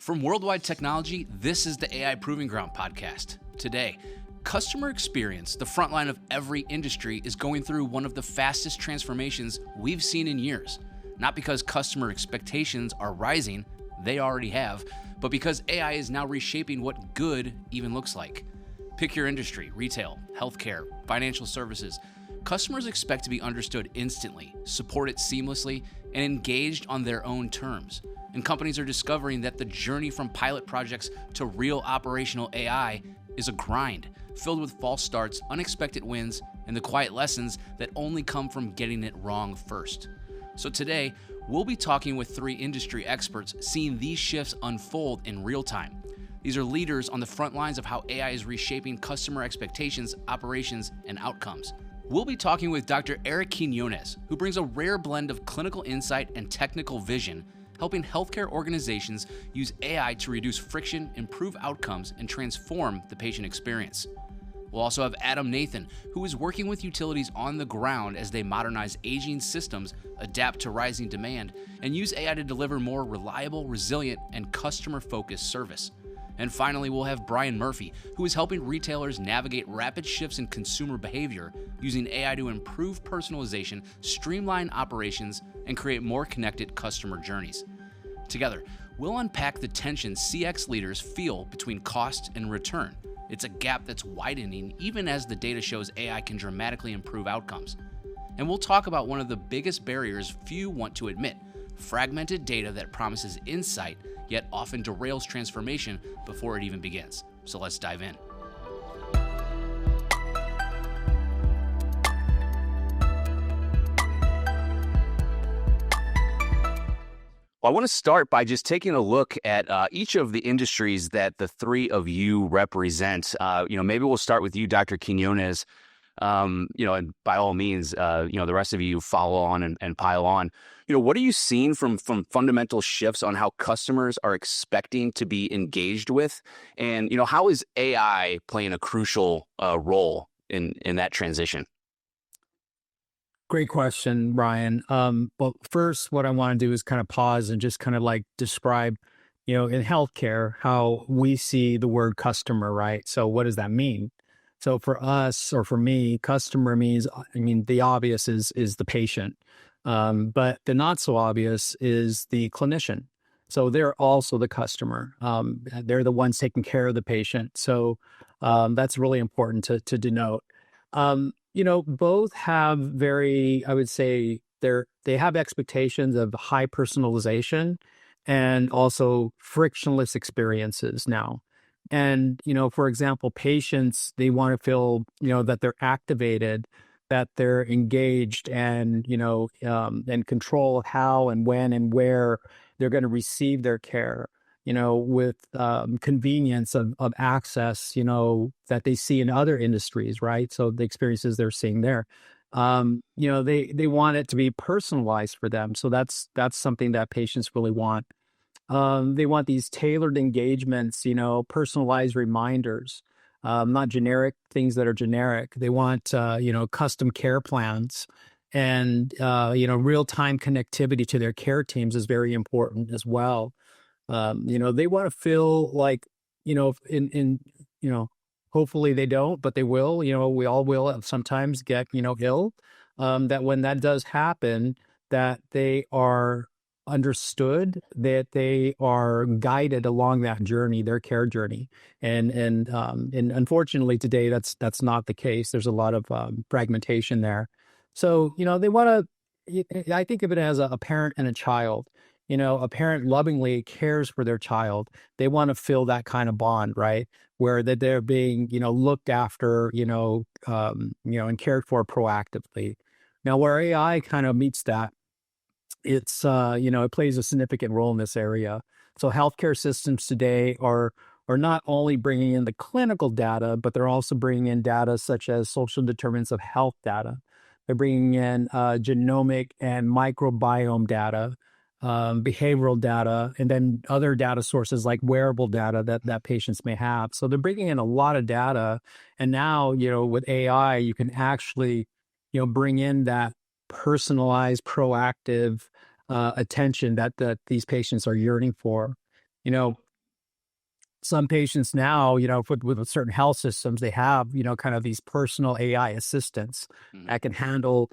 From Worldwide Technology, this is the AI Proving Ground podcast. Today, customer experience, the front line of every industry, is going through one of the fastest transformations we've seen in years. Not because customer expectations are rising, they already have, but because AI is now reshaping what good even looks like. Pick your industry: retail, healthcare, financial services. Customers expect to be understood instantly, supported seamlessly, and engaged on their own terms. And companies are discovering that the journey from pilot projects to real operational AI is a grind, filled with false starts, unexpected wins, and the quiet lessons that only come from getting it wrong first. So today, we'll be talking with three industry experts seeing these shifts unfold in real time. These are leaders on the front lines of how AI is reshaping customer expectations, operations, and outcomes. We'll be talking with Dr. Eric Quiñones, who brings a rare blend of clinical insight and technical vision, helping healthcare organizations use AI to reduce friction, improve outcomes, and transform the patient experience. We'll also have Adam Nathan, who is working with utilities on the ground as they modernize aging systems, adapt to rising demand, and use AI to deliver more reliable, resilient, and customer-focused service. And finally, we'll have Brian Murphy, who is helping retailers navigate rapid shifts in consumer behavior using AI to improve personalization, streamline operations, and create more connected customer journeys. Together, we'll unpack the tension CX leaders feel between cost and return. It's a gap that's widening even as the data shows AI can dramatically improve outcomes. And we'll talk about one of the biggest barriers few want to admit: fragmented data that promises insight, yet often derails transformation before it even begins. So let's dive in. Well, I want to start by just taking a look at each of the industries that the three of you represent. Maybe we'll start with you, Dr. Quiñones. And by all means, the rest of you follow on and pile on. What are you seeing from fundamental shifts on how customers are expecting to be engaged with? And, how is AI playing a crucial role in that transition? Great question, Ryan. Well, first, what I want to do is kind of pause and just kind of like describe, in healthcare, how we see the word customer, right? So what does that mean? So for us, or for me, customer means, the obvious is the patient, but the not so obvious is the clinician. So they're also the customer. They're the ones taking care of the patient. So that's really important to denote. Both have I would say they have expectations of high personalization and also frictionless experiences now. And, for example, patients, they want to feel, that they're activated, that they're engaged and, and control how and when and where they're going to receive their care, with convenience of access, that they see in other industries, right? So the experiences they're seeing there, they want it to be personalized for them. So that's something that patients really want. They want these tailored engagements, personalized reminders, not generic things that are generic. They want, custom care plans, and, real-time connectivity to their care teams is very important as well. They want to feel like, hopefully they don't, but they will, we all will sometimes get, ill, that when that does happen, that they are understood, that they are guided along that journey, their care journey. And unfortunately today, that's not the case. There's a lot of fragmentation there. So, they want to, I think of it as a parent and a child. A parent lovingly cares for their child. They want to feel that kind of bond, right? Where that they're being, looked after, and cared for proactively. Now, where AI kind of meets that, it's, it plays a significant role in this area. So healthcare systems today are not only bringing in the clinical data, but they're also bringing in data such as social determinants of health data. They're bringing in genomic and microbiome data, behavioral data, and then other data sources like wearable data that patients may have. So they're bringing in a lot of data. And now, with AI, you can actually, bring in that personalized, proactive attention that these patients are yearning for. some patients now, with certain health systems, they have, kind of these personal AI assistants that can handle,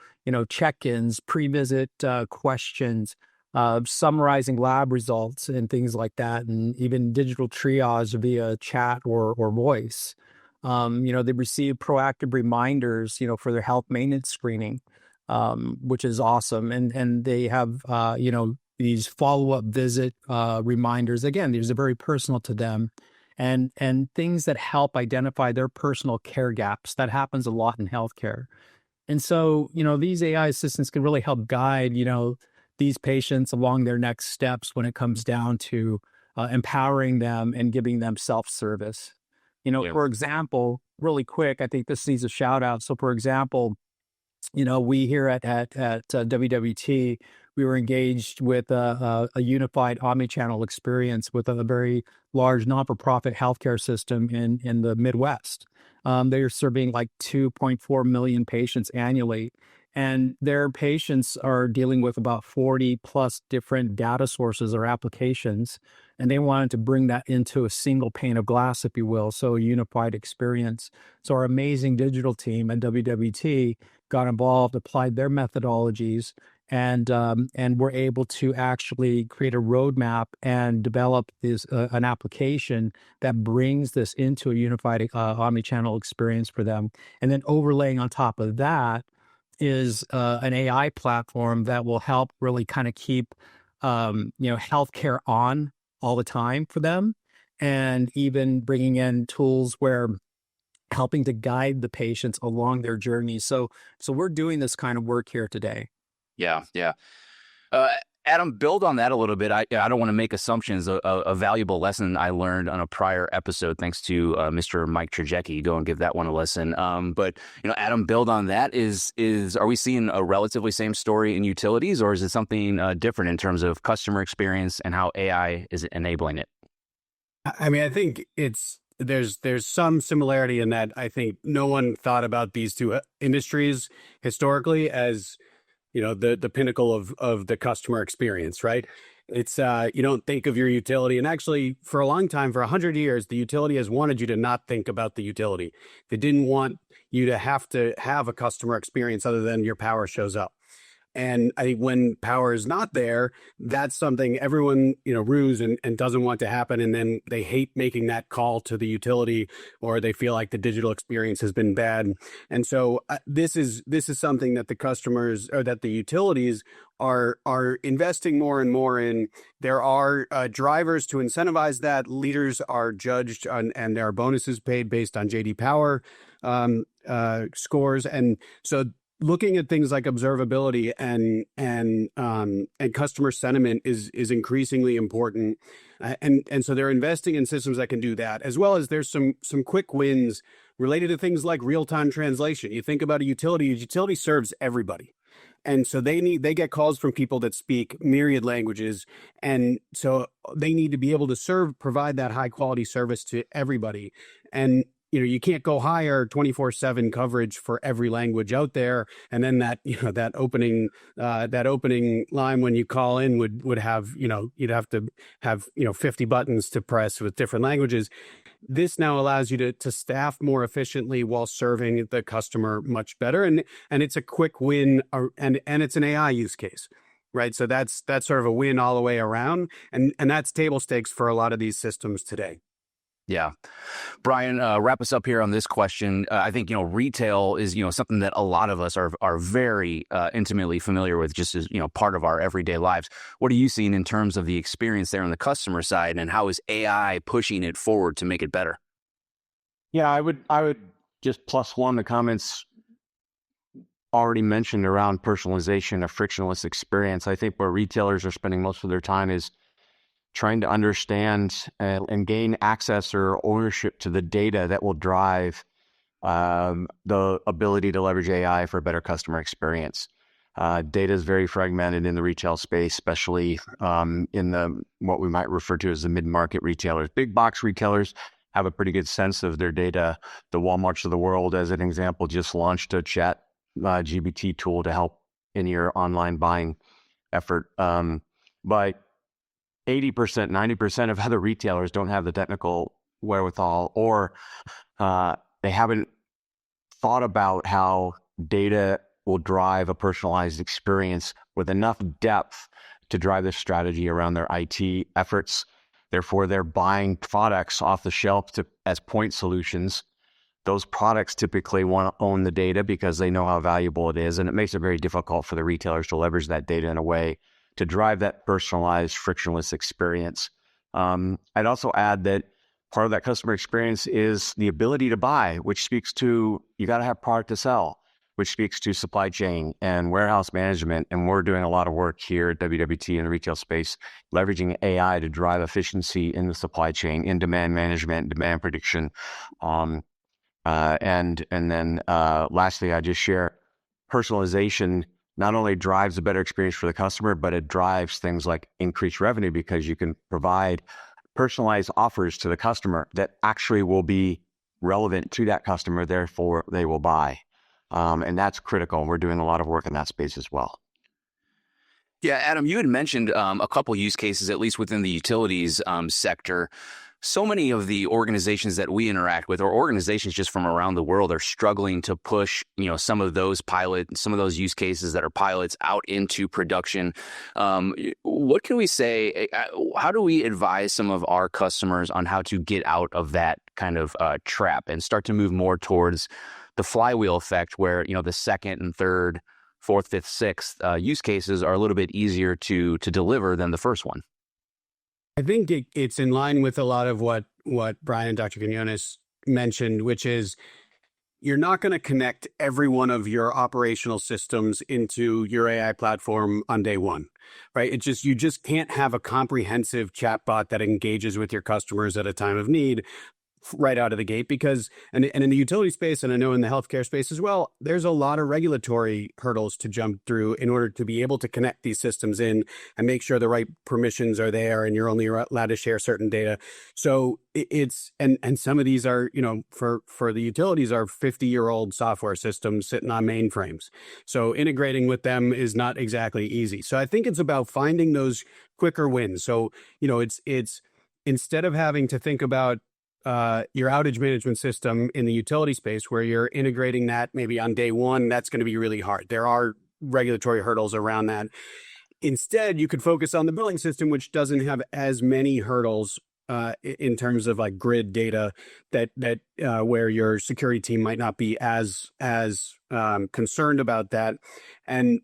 check-ins, pre-visit questions, summarizing lab results and things like that, and even digital triage via chat or voice. They receive proactive reminders, for their health maintenance screening, which is awesome. And they have, these follow-up visit reminders. Again, these are very personal to them, and things that help identify their personal care gaps. That happens a lot in healthcare. And so, these AI assistants can really help guide, these patients along their next steps when it comes down to empowering them and giving them self-service. Yeah. For example, really quick, I think this needs a shout out. So, for example, we here at WWT, we were engaged with a unified omnichannel experience with a very large non-for-profit healthcare system in the Midwest. They are serving like 2.4 million patients annually, and their patients are dealing with about 40 plus different data sources or applications, and they wanted to bring that into a single pane of glass, if you will, so a unified experience. So our amazing digital team at WWT got involved, applied their methodologies, and we're able to actually create a roadmap and develop an application that brings this into a unified omnichannel experience for them. And then overlaying on top of that is an AI platform that will help really kind of keep healthcare on all the time for them, and even bringing in tools where helping to guide the patients along their journey. So we're doing this kind of work here today. Yeah. Adam, build on that a little bit. I don't want to make assumptions. A valuable lesson I learned on a prior episode, thanks to Mr. Mike Trajecki. Go and give that one a listen. But Adam, build on that. Are we seeing a relatively same story in utilities, or is it something different in terms of customer experience and how AI is enabling it? I mean, I think there's some similarity in that. I think no one thought about these two industries historically as the pinnacle of the customer experience, right? It's you don't think of your utility, and actually for a long time, for 100 years, the utility has wanted you to not think about the utility. They didn't want you to have a customer experience other than your power shows up. And I think when power is not there, that's something everyone, rues and doesn't want to happen. And then they hate making that call to the utility, or they feel like the digital experience has been bad. And so this is something that the customers, or that the utilities are investing more and more in. There are drivers to incentivize that. Leaders are judged on, and there are bonuses paid based on JD Power scores. And so looking at things like observability and customer sentiment is increasingly important, and so they're investing in systems that can do that, as well as there's some quick wins related to things like real-time translation. You think about a utility serves everybody, and so they get calls from people that speak myriad languages, and so they need to be able to provide that high quality service to everybody. And you can't go hire 24/7 coverage for every language out there. And then that opening line when you call in would have, you'd have to have, 50 buttons to press with different languages. This now allows you to staff more efficiently while serving the customer much better. And it's a quick win, and it's an AI use case, right? So that's sort of a win all the way around. And that's table stakes for a lot of these systems today. Yeah. Brian, wrap us up here on this question. I think, retail is, something that a lot of us are very intimately familiar with, just as, part of our everyday lives. What are you seeing in terms of the experience there on the customer side, and how is AI pushing it forward to make it better? Yeah, I would just plus one the comments already mentioned around personalization, a frictionless experience. I think where retailers are spending most of their time is trying to understand and gain access or ownership to the data that will drive the ability to leverage AI for a better customer experience. Data is very fragmented in the retail space, especially in what we might refer to as the mid-market retailers. Big box retailers have a pretty good sense of their data. The Walmarts of the world, as an example, just launched a chat GBT tool to help in your online buying effort. But 80%, 90% of other retailers don't have the technical wherewithal, or they haven't thought about how data will drive a personalized experience with enough depth to drive their strategy around their IT efforts. Therefore, they're buying products off the shelf as point solutions. Those products typically want to own the data because they know how valuable it is, and it makes it very difficult for the retailers to leverage that data in a way to drive that personalized, frictionless experience. I'd also add that part of that customer experience is the ability to buy, which speaks to you got to have product to sell, which speaks to supply chain and warehouse management. And we're doing a lot of work here at WWT in the retail space, leveraging AI to drive efficiency in the supply chain, in demand management, demand prediction. And then lastly, I just share personalization not only drives a better experience for the customer, but it drives things like increased revenue because you can provide personalized offers to the customer that actually will be relevant to that customer. Therefore, they will buy. And that's critical. And we're doing a lot of work in that space as well. Yeah, Adam, you had mentioned a couple use cases, at least within the utilities sector. So many of the organizations that we interact with, or organizations just from around the world, are struggling to push, some of those use cases that are pilots out into production. What can we say? How do we advise some of our customers on how to get out of that kind of trap and start to move more towards the flywheel effect, where the second and third, fourth, fifth, sixth use cases are a little bit easier to deliver than the first one? I think it's in line with a lot of what Brian and Dr. Quinones mentioned, which is you're not going to connect every one of your operational systems into your AI platform on day one, right? You just can't have a comprehensive chatbot that engages with your customers at a time of need right out of the gate, because and in the utility space, and I know in the healthcare space as well, there's a lot of regulatory hurdles to jump through in order to be able to connect these systems in and make sure the right permissions are there and you're only allowed to share certain data. So it's and some of these are, for the utilities, are 50-year-old software systems sitting on mainframes. So integrating with them is not exactly easy. So I think it's about finding those quicker wins. So, it's instead of having to think about your outage management system in the utility space, where you're integrating that maybe on day one, that's going to be really hard. There are regulatory hurdles around that. Instead, you could focus on the billing system, which doesn't have as many hurdles in terms of like grid data that where your security team might not be as concerned about that. And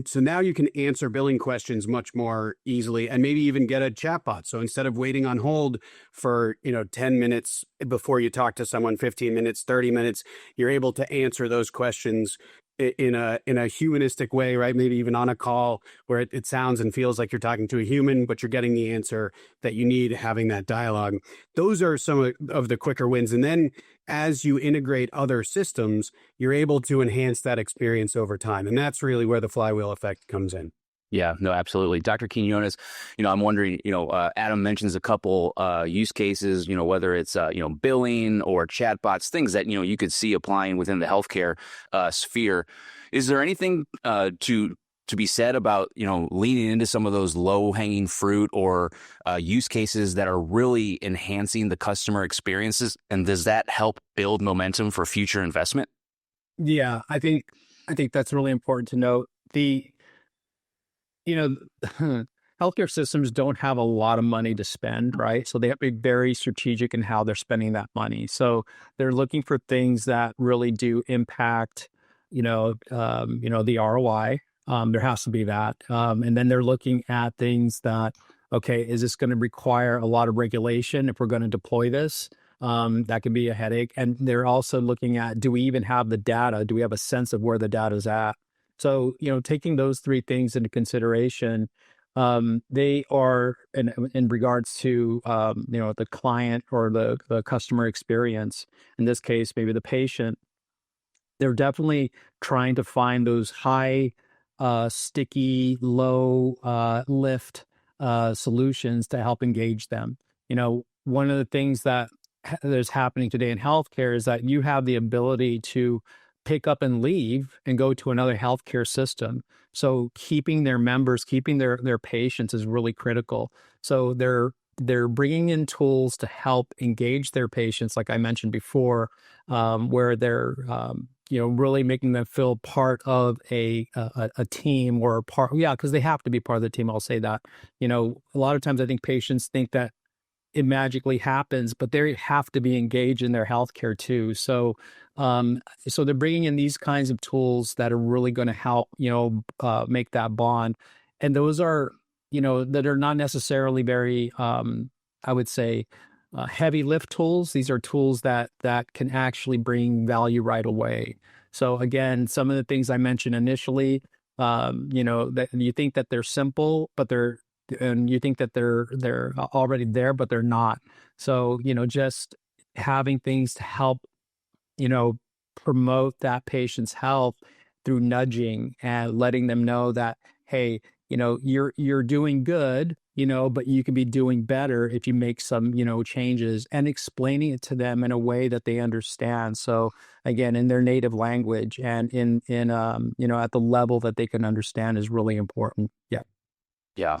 so now you can answer billing questions much more easily, and maybe even get a chatbot. So instead of waiting on hold for 10 minutes before you talk to someone, 15 minutes, 30 minutes, you're able to answer those questions in a humanistic way, right? Maybe even on a call where it sounds and feels like you're talking to a human, but you're getting the answer that you need, having that dialogue. Those are some of the quicker wins. And then as you integrate other systems, you're able to enhance that experience over time. And that's really where the flywheel effect comes in. Yeah, no, absolutely. Dr. Quinones, I'm wondering, Adam mentions a couple use cases, whether it's, billing or chatbots, things that, you could see applying within the healthcare sphere. Is there anything to be said about, leaning into some of those low-hanging fruit or use cases that are really enhancing the customer experiences? And does that help build momentum for future investment? Yeah, I think that's really important to note. Healthcare systems don't have a lot of money to spend, right? So they have to be very strategic in how they're spending that money. So they're looking for things that really do impact, the ROI. There has to be that. And then they're looking at things that, okay, is this going to require a lot of regulation if we're going to deploy this? That can be a headache. And they're also looking at, do we even have the data? Do we have a sense of where the data is at? So, taking those three things into consideration, they are in regards to, the client or the customer experience, in this case, maybe the patient, they're definitely trying to find those high, sticky, low lift solutions to help engage them. One of the things that is happening today in healthcare is that you have the ability to pick up and leave and go to another healthcare system. So keeping their members, keeping their patients is really critical. So they're they're bringing in tools to help engage their patients, like I mentioned before, where they're really making them feel part of a team or a part. Yeah, because they have to be part of the team. I'll say that. A lot of times I think patients think that it magically happens, but they have to be engaged in their healthcare too. So, so they're bringing in these kinds of tools that are really going to help, make that bond. And those are, that are not necessarily very, I would say, heavy lift tools. These are tools that can actually bring value right away. So again, some of the things I mentioned initially, that you think that they're simple, but and you think that they're already there, but they're not. So, just having things to help, promote that patient's health through nudging and letting them know that, hey, you're doing good, but you can be doing better if you make some, changes, and explaining it to them in a way that they understand. So again, in their native language and in at the level that they can understand is really important. Yeah. Yeah.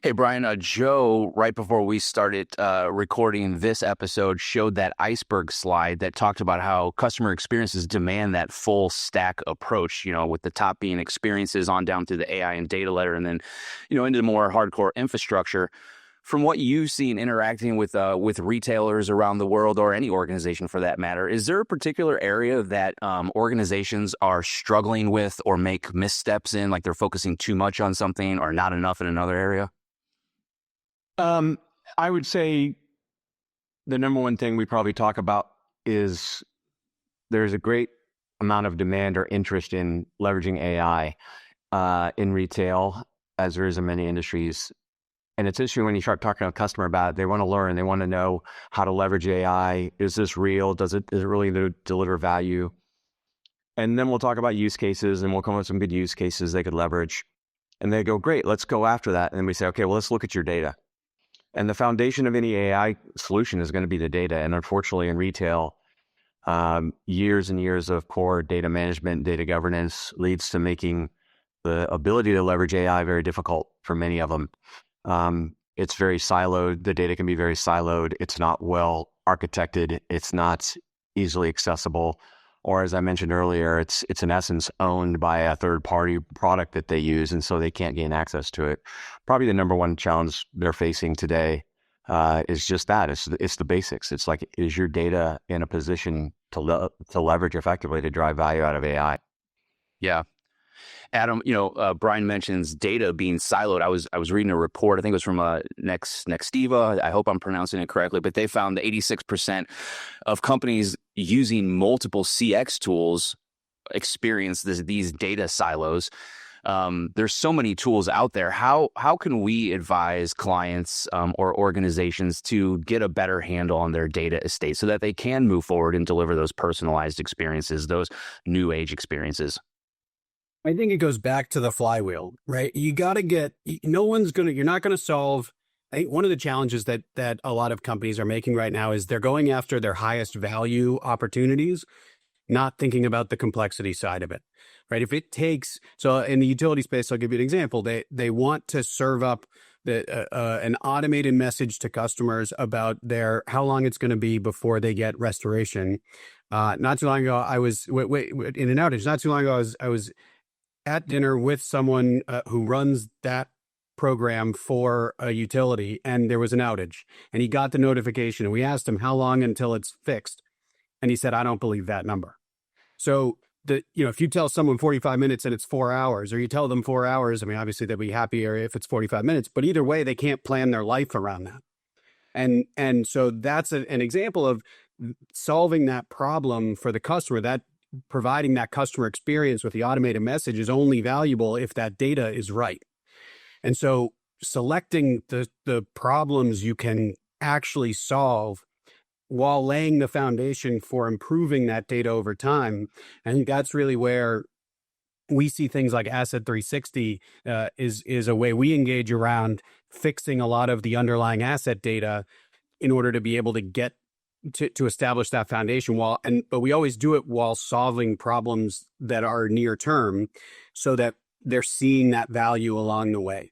Hey, Brian, Joe, right before we started recording this episode, showed that iceberg slide that talked about how customer experiences demand that full stack approach, with the top being experiences on down through the AI and data layer, and then, into the more hardcore infrastructure. From what you've seen interacting with retailers around the world, or any organization for that matter, is there a particular area that organizations are struggling with or make missteps in, like they're focusing too much on something or not enough in another area? I would say the number one thing we probably talk about is there's a great amount of demand or interest in leveraging AI in retail, as there is in many industries. And it's interesting when you start talking to a customer about it, they want to learn, they want to know how to leverage AI. Is this real? Is it really to deliver value? And then we'll talk about use cases, and we'll come up with some good use cases they could leverage. And they go, great, let's go after that. And then we say, okay, well, let's look at your data. And the foundation of any AI solution is going to be the data. And unfortunately, in retail, years and years of poor data management, data governance leads to making the ability to leverage AI very difficult for many of them. It's very siloed. The data can be very siloed. It's not well architected. It's not easily accessible. Or as I mentioned earlier, it's in essence owned by a third-party product that they use, and so they can't gain access to it. Probably the number one challenge they're facing today is just that. It's the basics. It's like, is your data in a position to leverage effectively to drive value out of AI? Yeah. Adam, Brian mentions data being siloed. I was reading a report, I think it was from Nextiva. I hope I'm pronouncing it correctly, but they found that 86% of companies using multiple CX tools experience these data silos. There's so many tools out there. How can we advise clients or organizations to get a better handle on their data estate so that they can move forward and deliver those personalized experiences, those new age experiences? I think it goes back to the flywheel, right? You got to you're not going to solve. I think one of the challenges that a lot of companies are making right now is they're going after their highest value opportunities, not thinking about the complexity side of it, right? So in the utility space, I'll give you an example. They want to serve up an automated message to customers about how long it's going to be before they get restoration. Not too long ago, I was in an outage. Not too long ago, I was at dinner with someone who runs that program for a utility, and there was an outage, and he got the notification, and we asked him how long until it's fixed, and he said, I don't believe that number. So if you tell someone 45 minutes and it's 4 hours, or you tell them 4 hours, I mean, obviously they'll be happier if it's 45 minutes, but either way, they can't plan their life around that. And so that's an example of solving that problem for the customer. That providing that customer experience with the automated message is only valuable if that data is right. And so selecting the problems you can actually solve while laying the foundation for improving that data over time. I think that's really where we see things like Asset 360 is a way we engage around fixing a lot of the underlying asset data in order to be able to get to establish that foundation but we always do it while solving problems that are near term so that they're seeing that value along the way.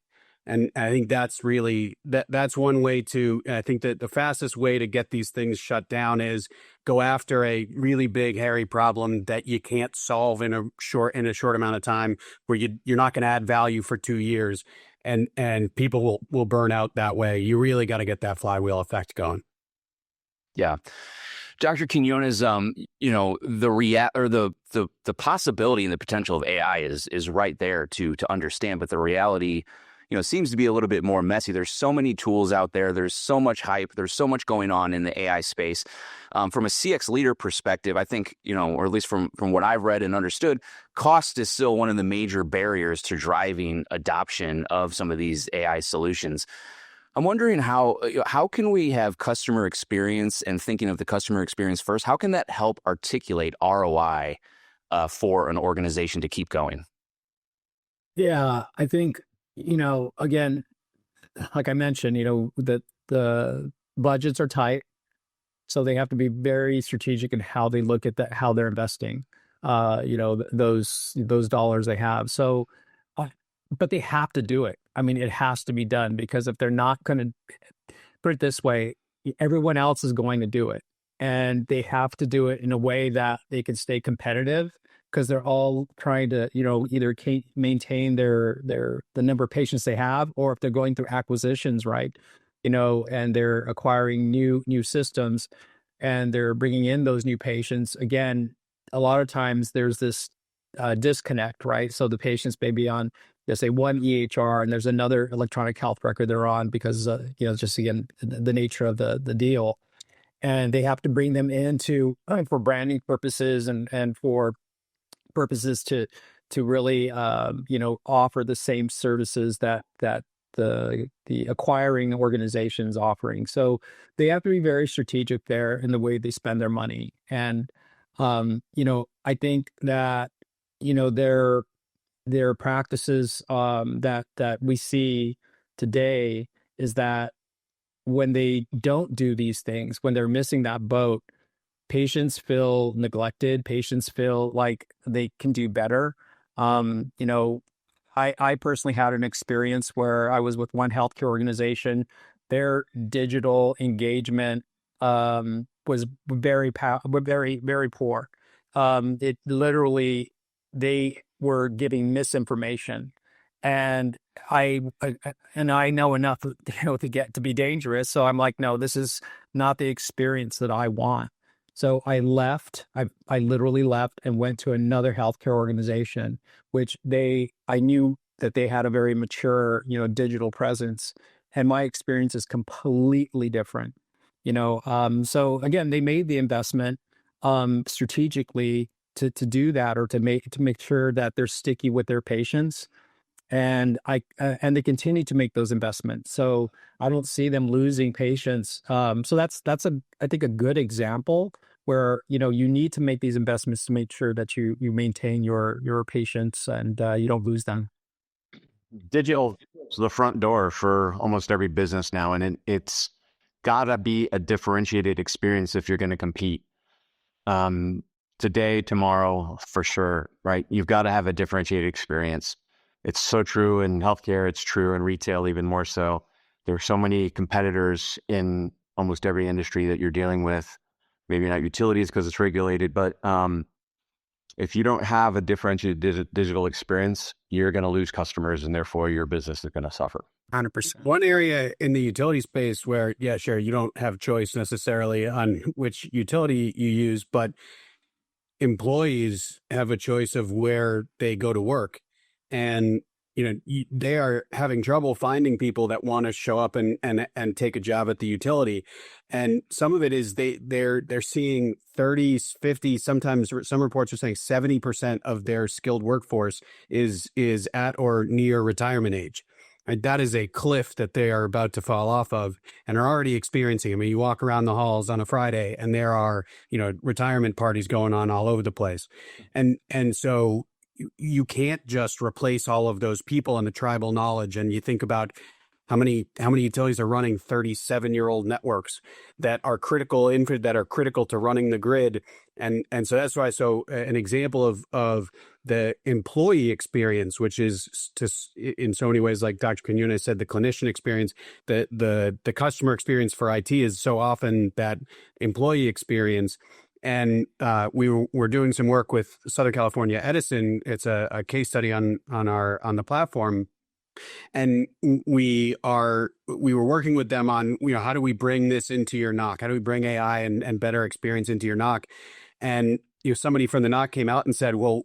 And I think that's really that's one way to, I think that the fastest way to get these things shut down is go after a really big, hairy problem that you can't solve in a short amount of time, where you're not going to add value for 2 years, and people will burn out that way. You really got to get that flywheel effect going. Yeah. Dr. Quinones, the possibility and the potential of AI is right there to understand, but the reality, seems to be a little bit more messy. There's so many tools out there. There's so much hype. There's so much going on in the AI space. From a CX leader perspective, I think, or at least from what I've read and understood, cost is still one of the major barriers to driving adoption of some of these AI solutions. I'm wondering how can we have customer experience, and thinking of the customer experience first, how can that help articulate ROI for an organization to keep going? Yeah, I think, again, like I mentioned, that the budgets are tight, so they have to be very strategic in how they look at that, how they're investing, those dollars they have. So, but they have to do it. I mean, it has to be done, because if they're not going to, put it this way, everyone else is going to do it, and they have to do it in a way that they can stay competitive, because they're all trying to, either maintain the number of patients they have, or if they're going through acquisitions, right, and they're acquiring new systems, and they're bringing in those new patients. Again, a lot of times there's this disconnect, right? So the patients may be on, let's say, one EHR, and there's another electronic health record they're on, because just again the nature of the deal, and they have to bring them into for branding purposes and for purposes to really offer the same services that the acquiring organization's offering. So they have to be very strategic there in the way they spend their money. And I think that their practices that we see today is that when they don't do these things, when they're missing that boat, patients feel neglected. Patients feel like they can do better. I personally had an experience where I was with one healthcare organization. Their digital engagement was very poor. It literally, they were giving misinformation, and I know enough, to be dangerous. So I'm like, no, this is not the experience that I want. So I left. I literally left and went to another healthcare organization, which I knew that they had a very mature, digital presence, and my experience is completely different. So again, they made the investment strategically to do that, or to make sure that they're sticky with their patients, and they continue to make those investments. So I don't see them losing patients. So that's I think a good example where you need to make these investments to make sure that you maintain your patients and you don't lose them. Digital is the front door for almost every business now, and it's gotta be a differentiated experience if you're going to compete. Today, tomorrow, for sure, right? You've got to have a differentiated experience. It's so true in healthcare. It's true in retail, even more so. There are so many competitors in almost every industry that you're dealing with. Maybe not utilities because it's regulated, but if you don't have a differentiated digital experience, you're going to lose customers, and therefore your business is going to suffer. 100%. One area in the utility space where, yeah, sure, you don't have choice necessarily on which utility you use, but employees have a choice of where they go to work. And they are having trouble finding people that want to show up and take a job at the utility. And some of it is they're seeing 30, 50, sometimes some reports are saying 70% of their skilled workforce is at or near retirement age. And that is a cliff that they are about to fall off of and are already experiencing. I mean, you walk around the halls on a Friday and there are, retirement parties going on all over the place. And so you can't just replace all of those people and the tribal knowledge. And you think about How many utilities are running 37-year-old networks that are critical to running the grid? And so that's why. So an example of the employee experience, which is in so many ways, like Dr. Quinones said, the clinician experience, the customer experience for IT is so often that employee experience. And we're doing some work with Southern California Edison. It's a case study on the platform. And we were working with them on, how do we bring this into your NOC? How do we bring AI and better experience into your NOC? And somebody from the NOC came out and said, well,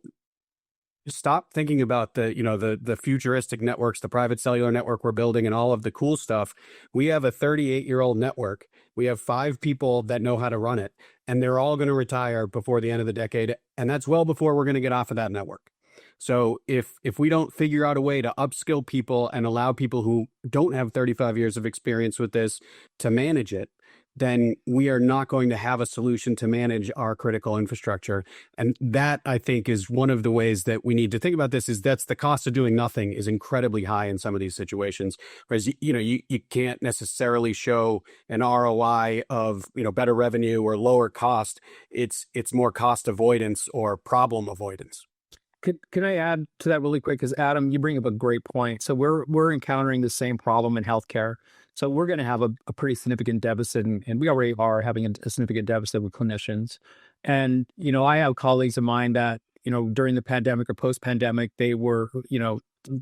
stop thinking about the futuristic networks, the private cellular network we're building and all of the cool stuff. We have a 38-year-old network. We have 5 people that know how to run it, and they're all going to retire before the end of the decade. And that's well before we're going to get off of that network. So if we don't figure out a way to upskill people and allow people who don't have 35 years of experience with this to manage it, then we are not going to have a solution to manage our critical infrastructure. And that, I think, is one of the ways that we need to think about this, is that's the cost of doing nothing is incredibly high in some of these situations. Whereas, you can't necessarily show an ROI of, better revenue or lower cost. It's more cost avoidance or problem avoidance. Can I add to that really quick? Because Adam, you bring up a great point. So we're encountering the same problem in healthcare. So we're going to have a pretty significant deficit, and we already are having a significant deficit with clinicians. And, I have colleagues of mine that, during the pandemic or post-pandemic, they were,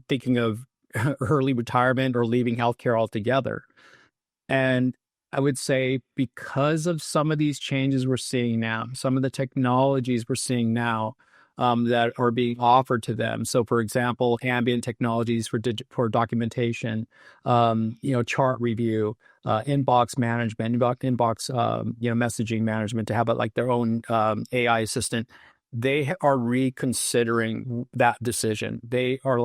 thinking of early retirement or leaving healthcare altogether. And I would say because of some of these changes we're seeing now, some of the technologies we're seeing now, that are being offered to them. So, for example, ambient technologies for documentation, chart review, inbox management, messaging management, to have their own AI assistant. They are reconsidering that decision. They are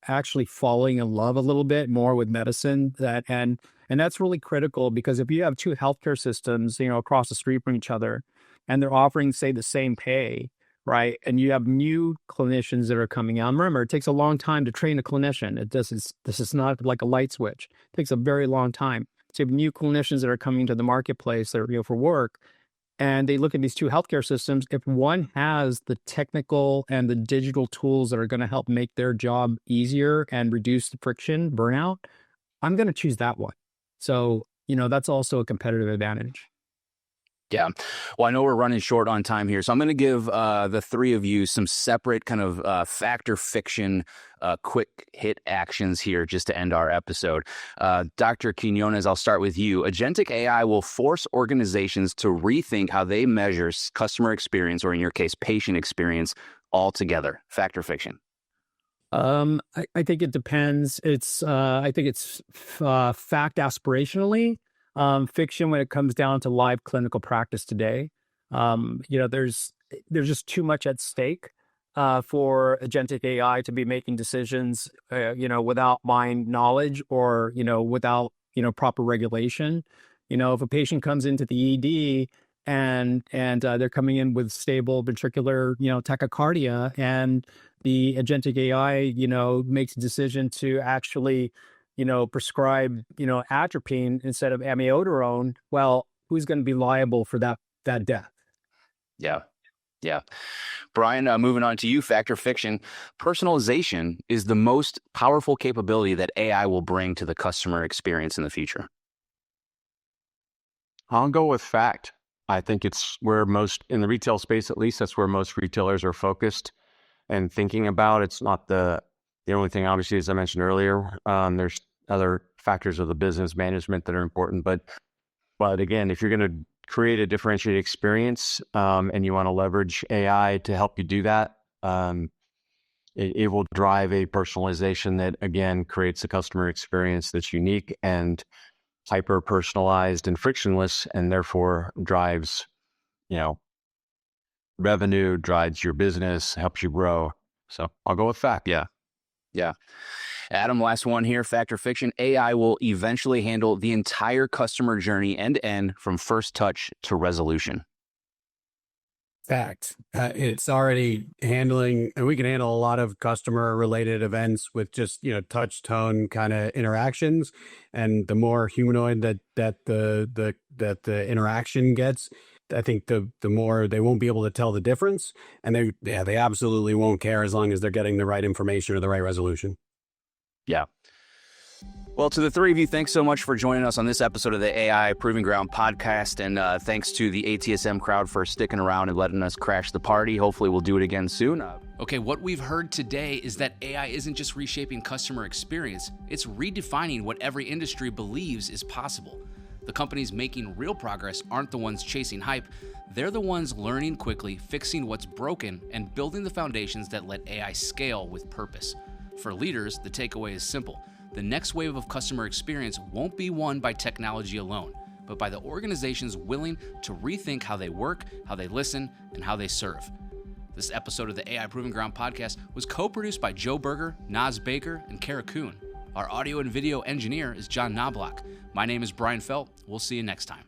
actually falling in love a little bit more with medicine. And that's really critical, because if you have 2 healthcare systems, across the street from each other, and they're offering, say, the same pay, right? And you have new clinicians that are coming out. Remember, it takes a long time to train a clinician. This is not like a light switch. It takes a very long time. So you have new clinicians that are coming to the marketplace that are, for work, and they look at these 2 healthcare systems. If one has the technical and the digital tools that are going to help make their job easier and reduce the friction, burnout, I'm going to choose that one. So, that's also a competitive advantage. Yeah. Well, I know we're running short on time here, so I'm going to give the 3 of you some separate kind of fact or fiction quick hit actions here just to end our episode. Dr. Quinones, I'll start with you. Agentic AI will force organizations to rethink how they measure customer experience, or in your case, patient experience, altogether. Fact or fiction? I think it depends. I think it's fact aspirationally. Fiction when it comes down to live clinical practice today. There's just too much at stake for agentic AI to be making decisions, without mind knowledge or, without, proper regulation. If a patient comes into the ED and they're coming in with stable ventricular, tachycardia, and the agentic AI, makes a decision to actually prescribe, atropine instead of amiodarone, well, who's going to be liable for that death? Yeah. Brian, moving on to you, fact or fiction. Personalization is the most powerful capability that AI will bring to the customer experience in the future. I'll go with fact. I think it's where most, in the retail space at least, that's where most retailers are focused and thinking about. It's not the only thing, obviously, as I mentioned earlier. There's other factors of the business management that are important, but again, if you're going to create a differentiated experience, and you want to leverage AI to help you do that, it will drive a personalization that, again, creates a customer experience that's unique and hyper personalized and frictionless, and therefore drives, revenue, drives your business, helps you grow. So I'll go with fact. Yeah. Adam, last one here, fact or fiction. AI will eventually handle the entire customer journey end to end, from first touch to resolution. Fact. It's already handling, and we can handle a lot of customer related events with just, touch tone kind of interactions. And the more humanoid that the interaction gets, I think the more they won't be able to tell the difference. And they absolutely won't care as long as they're getting the right information or the right resolution. Yeah. Well, to the three of you, thanks so much for joining us on this episode of the AI Proving Ground podcast. And thanks to the ATSM crowd for sticking around and letting us crash the party. Hopefully we'll do it again soon. Okay, what we've heard today is that AI isn't just reshaping customer experience, it's redefining what every industry believes is possible. The companies making real progress aren't the ones chasing hype. They're the ones learning quickly, fixing what's broken, and building the foundations that let AI scale with purpose. For leaders, the takeaway is simple. The next wave of customer experience won't be won by technology alone, but by the organizations willing to rethink how they work, how they listen, and how they serve. This episode of the AI Proving Ground podcast was co-produced by Joe Berger, Naz Baker, and Kara Kuhn. Our audio and video engineer is John Knobloch. My name is Brian Felt. We'll see you next time.